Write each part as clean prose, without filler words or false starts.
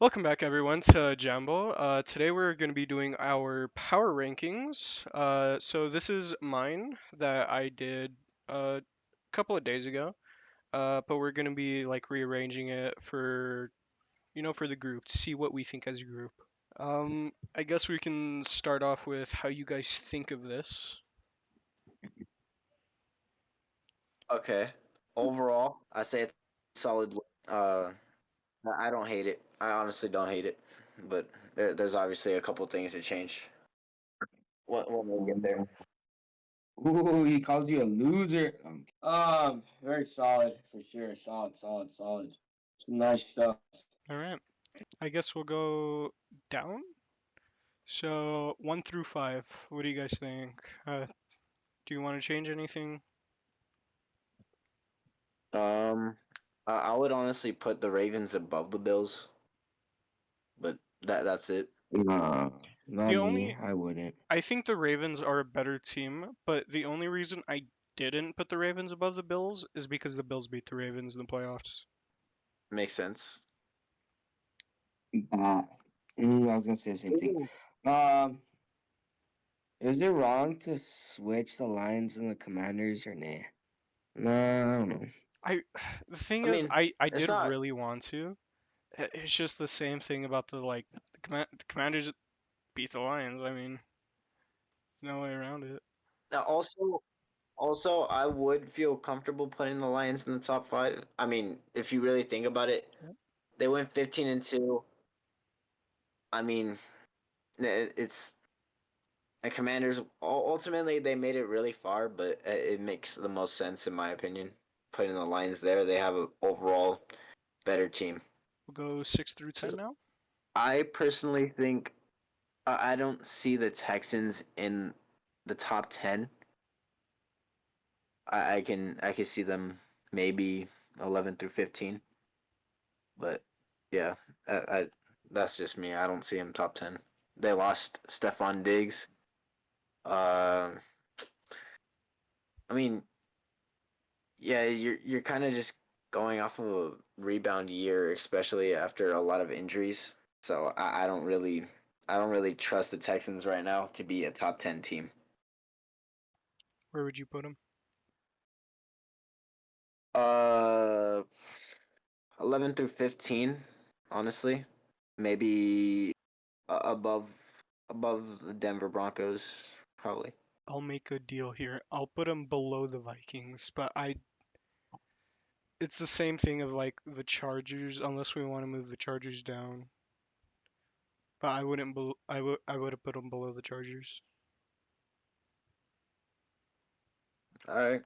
Welcome back, everyone, to Jambo. Today we're going to be doing our power rankings. So this is mine that I did a couple of days ago, but we're going to be like rearranging it for the group to see what we think as a group. I guess we can start off with how you guys think of this. Okay. Overall, I say it's solid. I don't hate it. I honestly don't hate it, but there's obviously a couple things to change. When we get there. Ooh, he called you a loser. Very solid for sure. Solid. Some nice stuff. All right, I guess we'll go down. So 1 through 5. What do you guys think? Do you want to change anything? Um, I would honestly put the Ravens above the Bills, but that's it. Nah, The not me. only I wouldn't. I think the Ravens are a better team, but the only reason I didn't put the Ravens above the Bills is because the Bills beat the Ravens in the playoffs. Makes sense. Uh, I was gonna say the same thing. Ooh. Um, is it wrong to switch the Lions and the Commanders or nah? Nah, I don't know. I the thing I is, mean, I it's did not. really want to. It's just the same thing about the Commanders beat the Lions. I mean, no way around it. Now also, I would feel comfortable putting the Lions in the top five. I mean, if you really think about it, Yeah. they went 15-2. I mean, it's the Commanders. Ultimately, they made it really far, but it makes the most sense in my opinion. Putting the Lions there, they have an overall better team. We'll go 6 through 10 So now. I personally think I don't see the Texans in the top 10. I can see them maybe 11 through 15, but yeah, I that's just me. I don't see them top 10. They lost Stephon Diggs. Uh, I mean, yeah, you're kind of just going off of a rebound year, especially after a lot of injuries. So I don't really trust the Texans right now to be a top 10 team. Where would you put them? Uh, 11 through 15, honestly, maybe above the Denver Broncos, probably. I'll make a deal here. I'll put them below the Vikings, but it's the same thing of like the Chargers, unless we want to move the Chargers down. But I wouldn't. I would have put them below the Chargers. All right,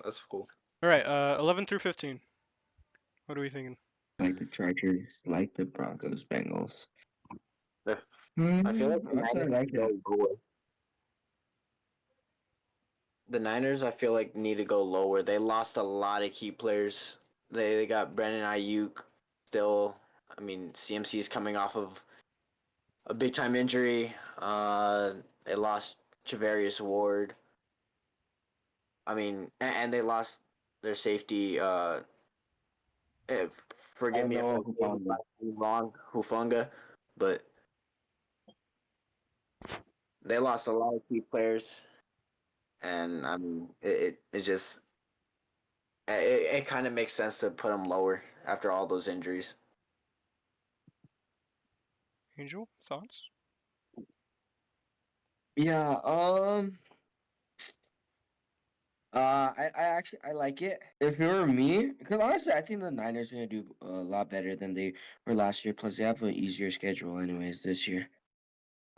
that's cool. All right. 11 through 15. What are we thinking? Like the Chargers, like the Broncos, Bengals. The- I feel like the Actually, I Niners like it. go lower. The Niners, I feel like, need to go lower. They lost a lot of key players. They got Brandon Ayuk still. I mean, CMC is coming off of a big time injury. They lost Javarius Ward. I mean, and they lost their safety. Eh, I forgive me if I know who say his found it. last name wrong, Hufunga, but they lost a lot of key players, and I mean, it just it kind of makes sense to put them lower after all those injuries. Angel thoughts? Yeah. I actually I like it. If it were me, because honestly, I think the Niners are gonna do a lot better than they were last year. Plus, they have an easier schedule, anyways, this year.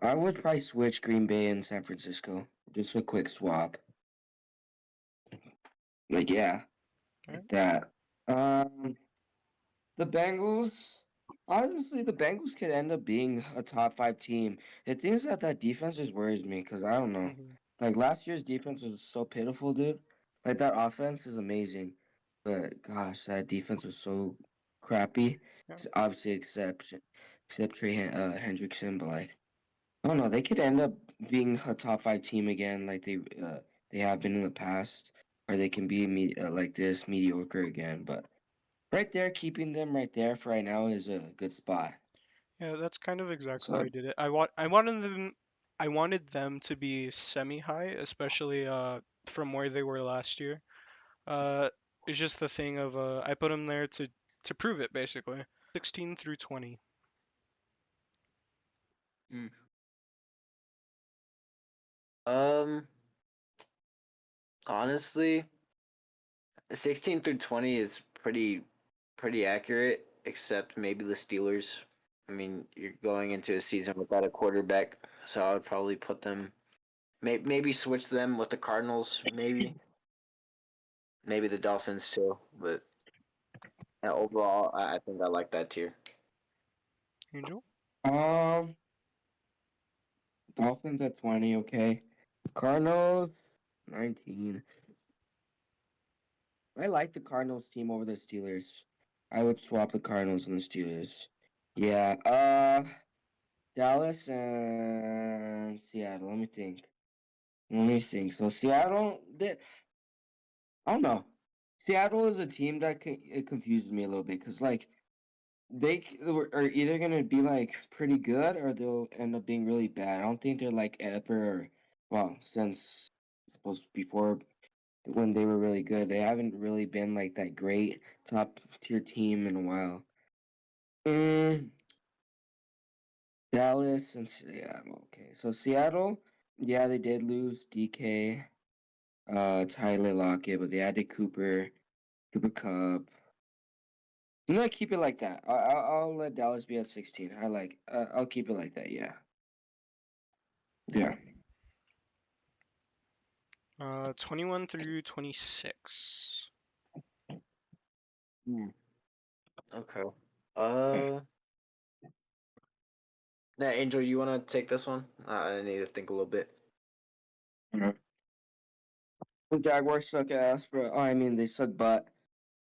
I would probably switch Green Bay and San Francisco. Just a quick swap. Like yeah, All right. like that. Um, the Bengals. Honestly, the Bengals could end up being a top five team. The thing is that defense just worries me because I don't know. Mm-hmm. Like last year's defense was so pitiful, dude. Like that offense is amazing, but gosh, that defense was so crappy. Yeah. Obviously, except Hendrickson, but like I don't know, they could end up being a top five team again, like they have been in the past, or they can be like this mediocre again. But right there, keeping them right there for right now is a good spot. Yeah, that's kind of exactly how So I did it. I wanted them to be semi-high, especially from where they were last year. Uh, it's just the thing of I put them there to prove it basically. 16 through 20. Mm. Um, honestly, 16 through 20 is pretty accurate, except maybe the Steelers. I mean, you're going into a season without a quarterback, so I would probably put them, maybe switch them with the Cardinals, maybe the Dolphins too. But overall, I think I like that tier. Angel? um, Dolphins at 20, okay. Cardinals 19. I like the Cardinals team over the Steelers. I would swap the Cardinals and the Steelers. Yeah. Dallas and Seattle. Let me think. Let me think. So Seattle, I don't know. Seattle is a team that it confuses me a little bit because like are either gonna be like pretty good or they'll end up being really bad. I don't think they're like ever. Well, since suppose before when they were really good, they haven't really been like that great top tier team in a while. Mm, Dallas and Seattle. Okay, so Seattle, yeah, they did lose DK, Tyler Lockett, but they added Cooper Cup. I'm gonna keep it like that. I'll let Dallas be at 16. I like. I'll keep it like that. Yeah. Yeah. 21 through 26. Hmm. Okay. Uh, now Angel, you want to take this one? I need to think a little bit. Mhm. The Jaguars suck ass, bro. Oh, I mean they suck butt.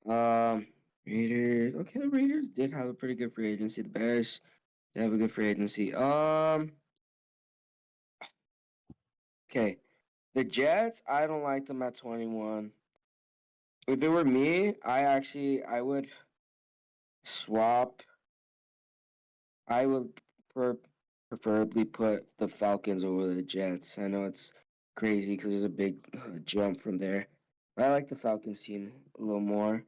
Um, Raiders. Okay, the Raiders did have a pretty good free agency. The Bears they have a good free agency. Okay. The Jets. I don't like them at 21. If it were me, I would swap. I would preferably put the Falcons over the Jets. I know it's crazy because there's a big jump from there. But I like the Falcons team a little more.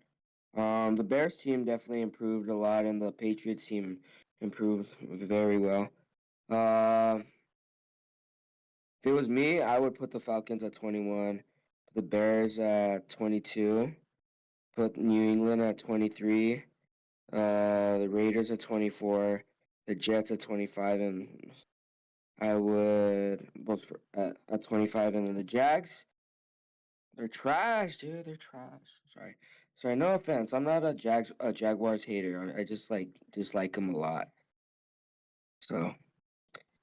The Bears team definitely improved a lot, and the Patriots team improved very well. Uh, if it was me, I would put the Falcons at 21, the Bears at 22, put New England at 23, the Raiders at 24, the Jets at 25, and I would both at 25, and then the Jags. They're trash, dude. They're trash. Sorry. No offense. I'm not a Jaguars hater. I just like dislike them a lot. So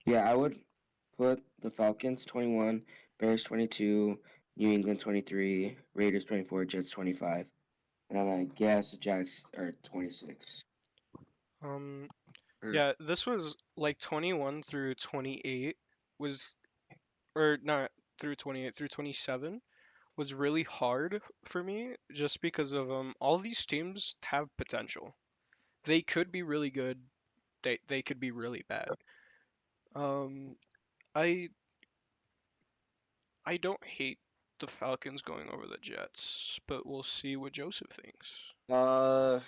yeah, I would put the Falcons 21, Bears 22, New England 23, Raiders 24, Jets 25, and I guess the Jags are 26. Um, Hmm. yeah, this was like 21 through 28 was, or not through 28, through 27 was really hard for me just because of all these teams have potential. They could be really good. They could be really bad. Um, I I don't hate the Falcons going over the Jets, but we'll see what Joseph thinks. Uh,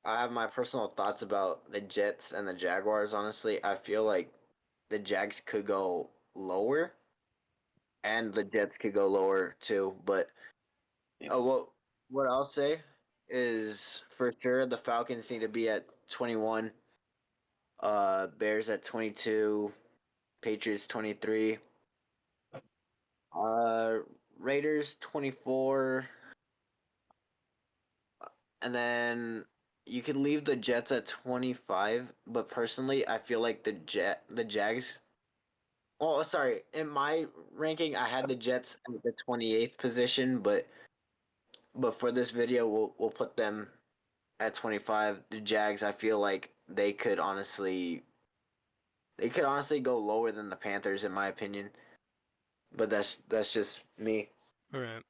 I have my personal thoughts about the Jets and the Jaguars. Honestly, I feel like the Jags could go lower, and the Jets could go lower too. But what I'll say is for sure the Falcons need to be at 21. Bears at 22. Patriots 23. Uh, Raiders 24. And then you could leave the Jets at 25, but personally, I feel like the Jags. Oh, sorry. In my ranking, I had the Jets at the 28th position, but for this video, we'll put them at 25. The Jags, I feel like they could honestly go lower than the Panthers in my opinion. But that's just me. All right.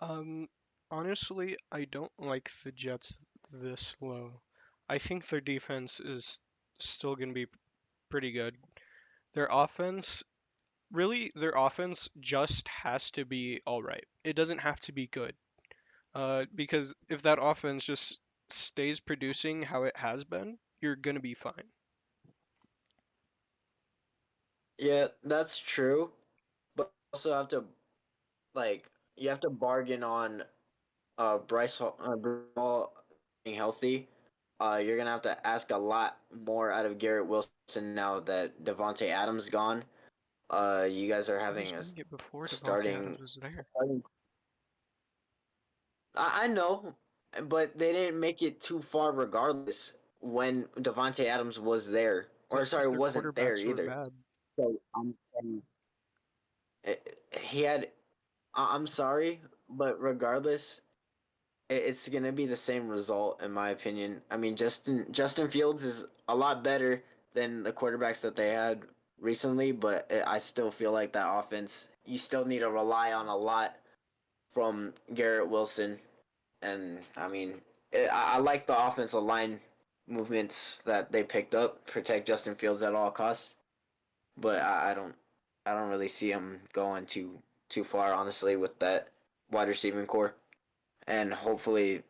Um, Honestly, I don't like the Jets this low. I think their defense is still going to be pretty good. Their offense, really, their offense just has to be all right. It doesn't have to be good. Because if that offense just stays producing how it has been, you're going to be fine. Yeah, that's true. But also have to like you have to bargain on Bryce Hall being healthy. You're gonna have to ask a lot more out of Garrett Wilson now that Devonte Adams gone. You guys are He was having a doing it before Devontae starting. Adams was there. I know, but they didn't make it too far regardless when Devonte Adams was there, or That's because sorry, their wasn't there quarterbacks were either. bad. So he had. I'm sorry, but regardless, it's gonna be the same result in my opinion. I mean, Justin Fields is a lot better than the quarterbacks that they had recently, but I still feel like that offense you still need to rely on a lot from Garrett Wilson, and I mean, I like the offensive line movements that they picked up, protect Justin Fields at all costs, but I don't really see him going too far honestly with that wide receiving core and hopefully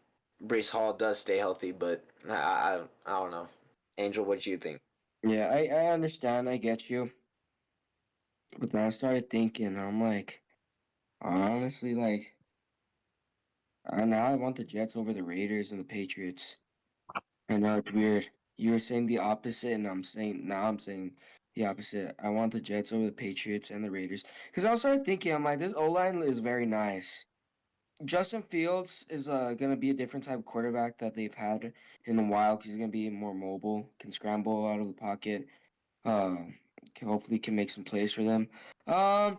Brees Hall does stay healthy. But I don't know. Angel, what do you think? Yeah, I understand. I get you. But then I started thinking, I'm like, honestly, like, now I want the Jets over the Raiders and the Patriots. I know it's weird. You were saying the opposite, and I'm saying the opposite. I want the Jets over the Patriots and the Raiders. Because I started thinking, I'm like, this O line is very nice. Justin Fields is gonna be a different type of quarterback that they've had in a while. 'Cause he's gonna be more mobile, can scramble out of the pocket. Uh, hopefully can make some plays for them. I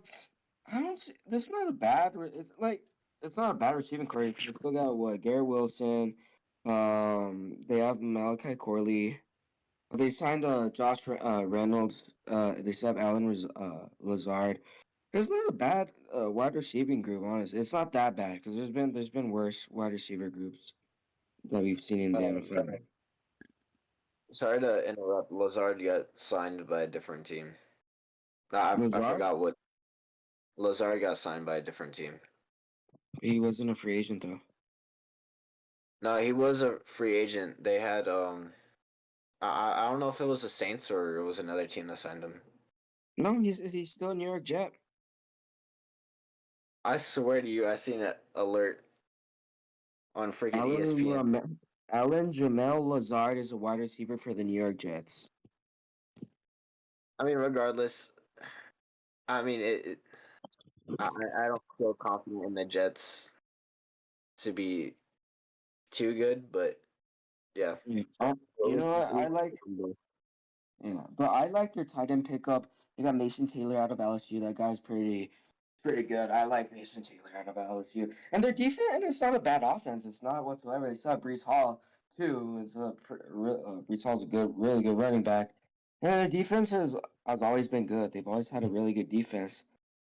don't see. This is not a bad. It's like it's not a bad receiving core. They still got what Garrett Wilson. They have Malachi Corley. They signed Reynolds. They still have Lazard. It's not a bad wide receiving group, honestly. It's not that bad because there's been worse wide receiver groups that we've seen in the NFL. Sorry to interrupt. Lazard got signed by a different team. I Lazard, forgot what Lazard got signed by a different team. he wasn't a free agent though. No, he was a free agent. They had I don't know if it was the Saints or it was another team that signed him. No, he's still a New York Jet. I swear to you, I seen an alert on freaking Alan ESPN. Alan Jamel Lazard is a wide receiver for the New York Jets. I mean, regardless, I mean I don't feel confident in the Jets to be too good, but yeah. Yeah. Well, You know what? But I like their tight end pickup. They got Mason Taylor out of LSU. That guy's pretty good. I like Mason Taylor out of LSU. And their defense, and it's not a bad offense. It's not whatsoever. They still have Brees Hall too. Brees Hall's a really good running back. And their defense has always been good. They've always had a really good defense.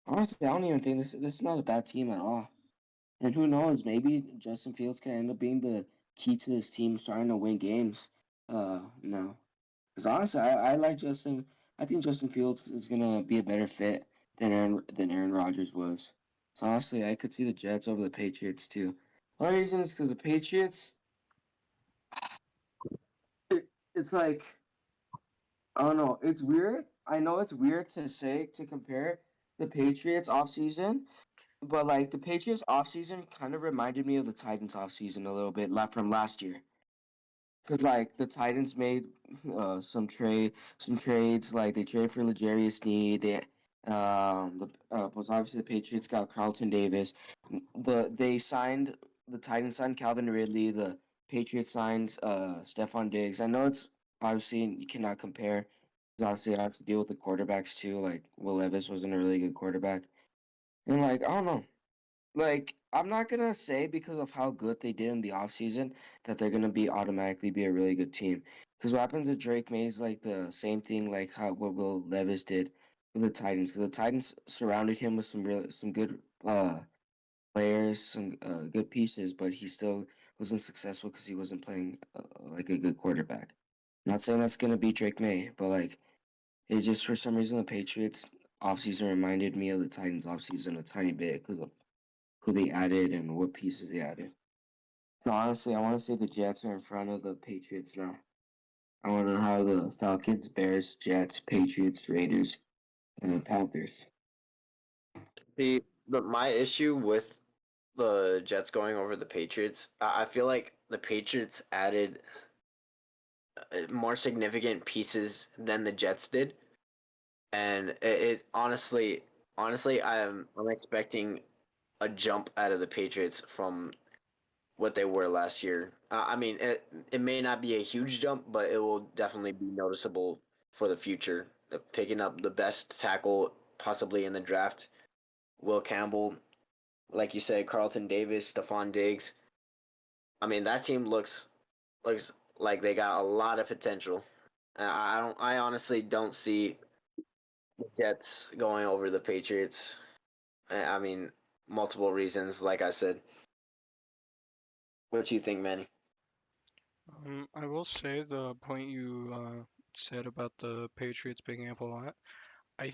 Honestly, I don't even think this is not a bad team at all. And who knows? Maybe Justin Fields can end up being the key to this team starting to win games. No. Because honestly, I like Justin. I think Justin Fields is gonna be a better fit than Aaron Rodgers was. So honestly, I could see the Jets over the Patriots too. One reason is because the Patriots, it's like I don't know. It's weird. I know it's weird to compare the Patriots off season, but like the Patriots off season kind of reminded me of the Titans off season a little bit from last year. Cause like the Titans made some trades, like they traded for L'Jarius Sneed. Was obviously the Patriots got Carlton Davis. The Titans signed Calvin Ridley. The Patriots signed Stephon Diggs. I know it's obviously you cannot compare. 'Cause obviously I have to deal with the quarterbacks too. Like Will Levis wasn't a really good quarterback, and like I don't know. Like, I'm not gonna say because of how good they did in the offseason that they're gonna be automatically be a really good team. Because what happened to Drake May is like the same thing like how what Will Levis did with the Titans. Because the Titans surrounded him with some good players, some good pieces, but he still wasn't successful because he wasn't playing like a good quarterback. Not saying that's gonna be Drake May, but like it just for some reason the Patriots offseason reminded me of the Titans offseason a tiny bit because of who they added and what pieces they added. So honestly, I want to say the Jets are in front of the Patriots now. I want to have the Falcons, Bears, Jets, Patriots, Raiders, and the Panthers. My issue with the Jets going over the Patriots, I feel like the Patriots added more significant pieces than the Jets did, and it honestly, I'm expecting a jump out of the Patriots from what they were last year. I mean, it may not be a huge jump, but it will definitely be noticeable for the future. Picking up the best tackle possibly in the draft, Will Campbell, like you said, Carlton Davis, Stephon Diggs. I mean, that team looks like they got a lot of potential. I honestly don't see the Jets going over the Patriots. I mean, multiple reasons, like I said. What do you think, Manny? I will say the point you said about the Patriots picking up a lot. I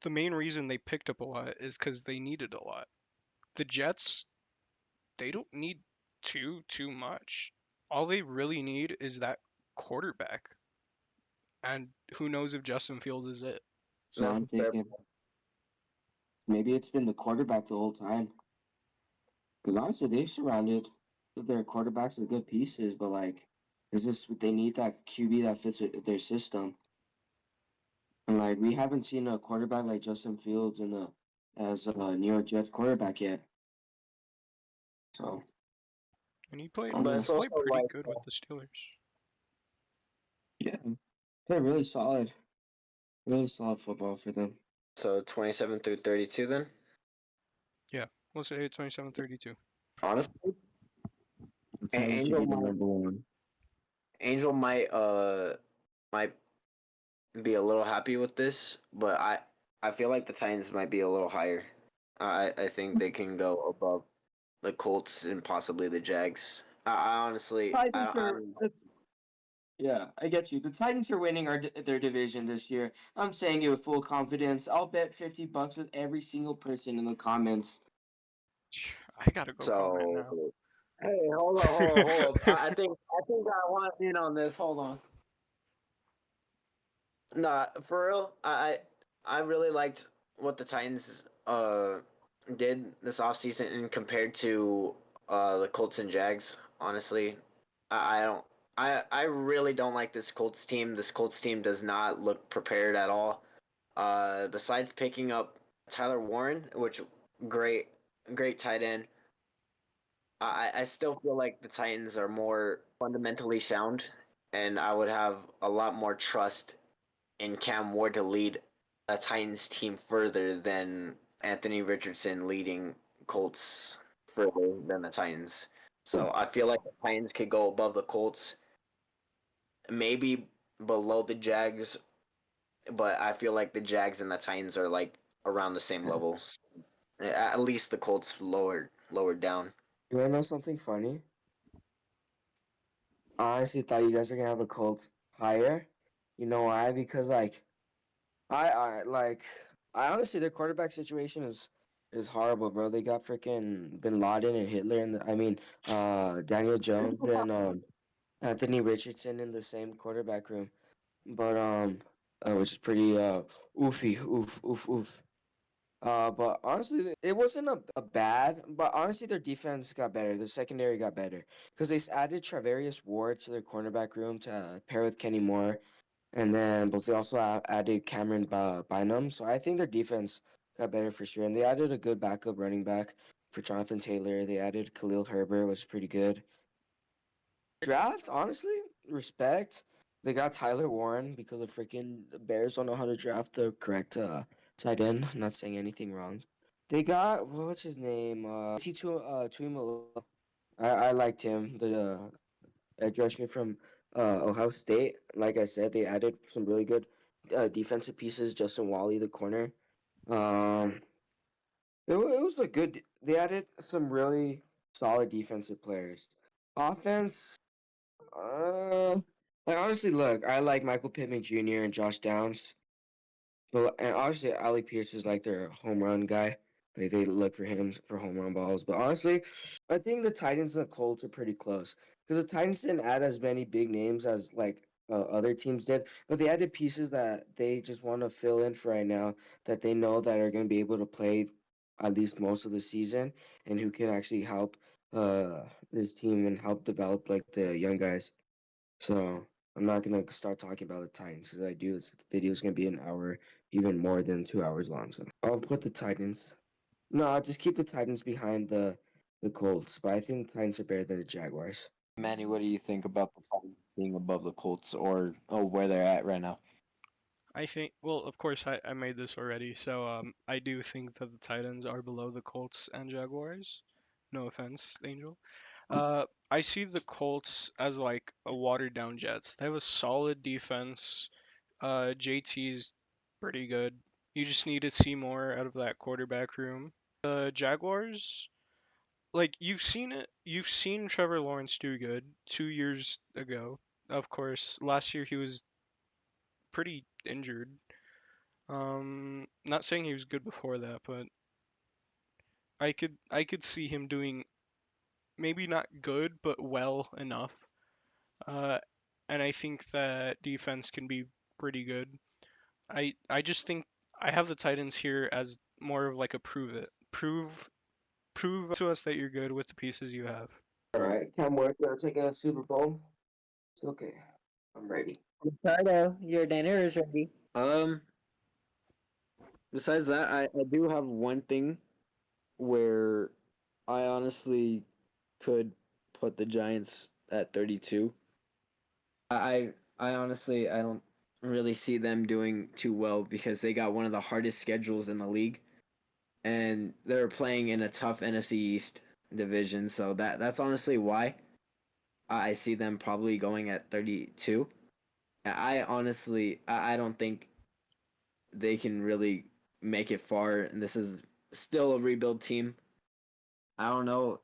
The main reason they picked up a lot is because they needed a lot. The Jets, they don't need too much. All they really need is that quarterback, and who knows if Justin Fields is it. So That's I'm fair. thinking maybe it's been the quarterback the whole time. Because honestly, they've surrounded their quarterbacks with good pieces, but like, is this they need that QB that fits their system? And like, we haven't seen a quarterback like Justin Fields in the as a New York Jets quarterback yet. So And I don't But know. it's played also pretty like good with the Steelers. Yeah, they're really solid football for them. so 27 through 32 then. Yeah, we'll say 27-32. Honestly, The Titans should Angel be the might number one. Angel might be a little happy with this, but I feel like the Titans might be a little higher. I think they can go above the Colts and possibly the Jags. I honestly Titans are. Yeah, I get you. The Titans are winning their division this year. I'm saying it with full confidence. I'll bet $50 with every single person in the comments. I gotta go comment so. now. Hey, hold up. I think I want in on this. Hold on. Nah, for real. I really liked what the Titans did this offseason and compared to the Colts and Jags. Honestly, I don't. I really don't like this Colts team. This Colts team does not look prepared at all. Besides picking up Tyler Warren, which great great tight end. I still feel like the Titans are more fundamentally sound, and I would have a lot more trust in Cam Ward to lead a Titans team further than Anthony Richardson leading Colts further than the Titans. So I feel like the Titans could go above the Colts, maybe below the Jags, but I feel like the Jags and the Titans are like around the same level. At least the Colts lowered down. You wanna know something funny? I honestly thought you guys were gonna have the Colts higher. You know why? Because like I honestly their quarterback situation is horrible, bro. They got freaking Bin Laden and Hitler and Daniel Jones and Anthony Richardson in the same quarterback room. But which is pretty oofy, oof. But honestly, it wasn't a bad. But honestly, their defense got better. Their secondary got better because they added Travarius Ward to their cornerback room to pair with Kenny Moore, and then but they also added Cameron Bynum. So I think their defense got better for sure, and they added a good backup running back for Jonathan Taylor. They added Khalil Herbert, was pretty good. Draft, honestly, respect. They got Tyler Warren because the freaking Bears don't know how to draft the correct tight end. Not saying anything wrong. They got what's his name? T2 Tuimoloau. I liked him. The edge rusher from Ohio State. Like I said, they added some really good defensive pieces. Justin Wally, the corner. Um, It was a good. They added some really solid defensive players. Offense, like honestly, look, I like Michael Pittman Jr. and Josh Downs, but and obviously Alec Pierce is like their home run guy. Like they look for him for home run balls. But honestly, I think the Titans and the Colts are pretty close because the Titans didn't add as many big names as like other teams did, but they added pieces that they just want to fill in for right now that they know that are going to be able to play at least most of the season and who can actually help this team and help develop like the young guys. So I'm not gonna start talking about the Titans because I do this video is gonna be an hour, even more than 2 hours long. So I'll put the Titans. No, I'll just keep the Titans behind the Colts, but I think the Titans are better than the Jaguars. Manny, what do you think about the Titans being above the Colts or where they're at right now? I think, well, of course, I made this already, so I do think that the Titans are below the Colts and Jaguars. No offense, Angel. I see the Colts as like a watered down Jets. They have a solid defense. JT's pretty good. You just need to see more out of that quarterback room. The Jaguars, like you've seen Trevor Lawrence do good 2 years ago. Of course, last year he was pretty injured. Not saying he was good before that, but I could see him doing maybe not good, but well enough. Uh, and I think that defense can be pretty good. I just think I have the Titans here as more of like a prove it. Prove to us that you're good with the pieces you have. All right, Cam Ward, you're taking a Super Bowl. It's okay. I'm ready. Ricardo, your dinner is ready. Besides that, I do have one thing where I honestly could put the Giants at 32. I honestly I don't really see them doing too well because they got one of the hardest schedules in the league, and they're playing in a tough NFC East division. So that's honestly why I see them probably going at 32. I honestly I don't think they can really make it far, and this is still a rebuild team. I don't know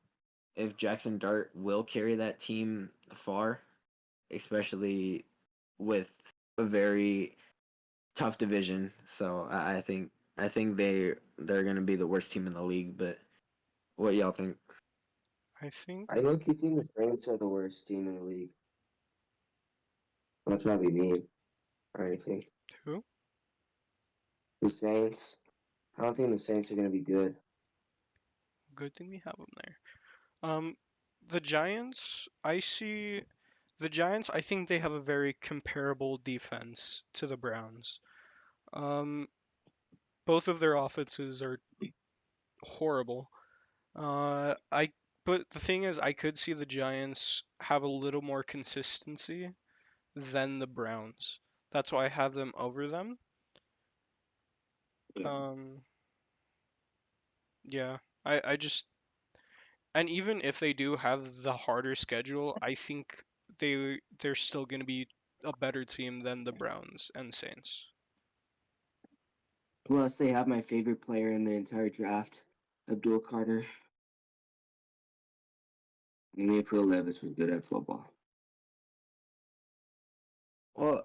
if Jackson Dart will carry that team far, especially with a very tough division. So I think they're gonna be the worst team in the league. But what y'all think? I think I look, you think the Saints are the worst team in the league. That's not be mean or anything. who? The Saints. I don't think the Saints are gonna be good. Good thing we have them there. The Giants, I see the Giants, I think they have a very comparable defense to the Browns. Um, both of their offenses are horrible. I but the thing is, I could see the Giants have a little more consistency than the Browns. That's why I have them over them. Yeah. Um, yeah, I just and even if they do have the harder schedule, I think they're still going to be a better team than the Browns and Saints. Plus, they have my favorite player in the entire draft, Abdul Carter. And April Levis was good at football. Well,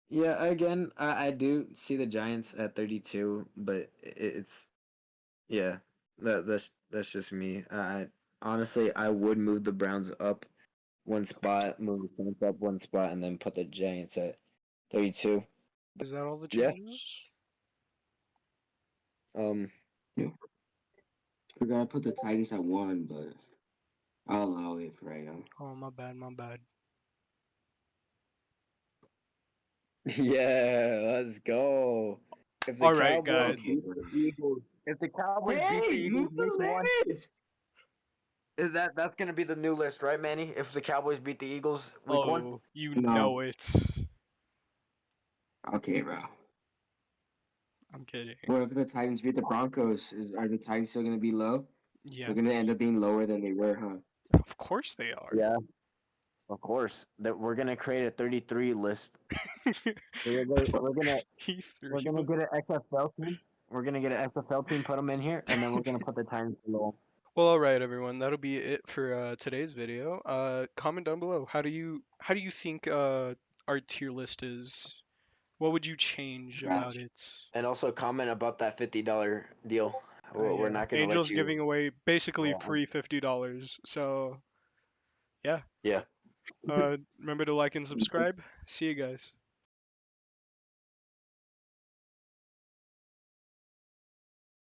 yeah, again, I do see the Giants at 32, but it's yeah, that's just me. I honestly I would move the Browns up one spot, move the Saints up one spot, and then put the Giants at 32. Is that all the Yeah. changes? Um. Yeah. Forgot to put the Titans at 1, but I'll allow it for right now. Oh, my bad, my bad. Yeah, let's go. If the All right, Cowboys guys. Okay, beat the Eagles, if the Cowboys beat the hey, Eagles move week one, the list! is that's gonna be the new list, right, Manny? If the Cowboys beat the Eagles week one. Oh, you No. know it. Okay, bro. I'm kidding. What if the Titans beat the Broncos? Are the Titans still going to be low? Yeah, They're going to end up being lower than they were, huh? of course they are. Yeah, of course. That we're gonna create a 33 list. We're gonna He threw we're he gonna wa- get an XFL team, We're gonna get an SFL team, put them in here, and then we're gonna put the times below. Well, all right, everyone. That'll be it for today's video. Comment down below. How do you think our tier list is? What would you change about Trash. it? And also comment about that $50 deal. We're Yeah, not gonna let Angel's you. giving away basically Yeah. free $50. So yeah, Yeah. remember to like and subscribe. See you guys.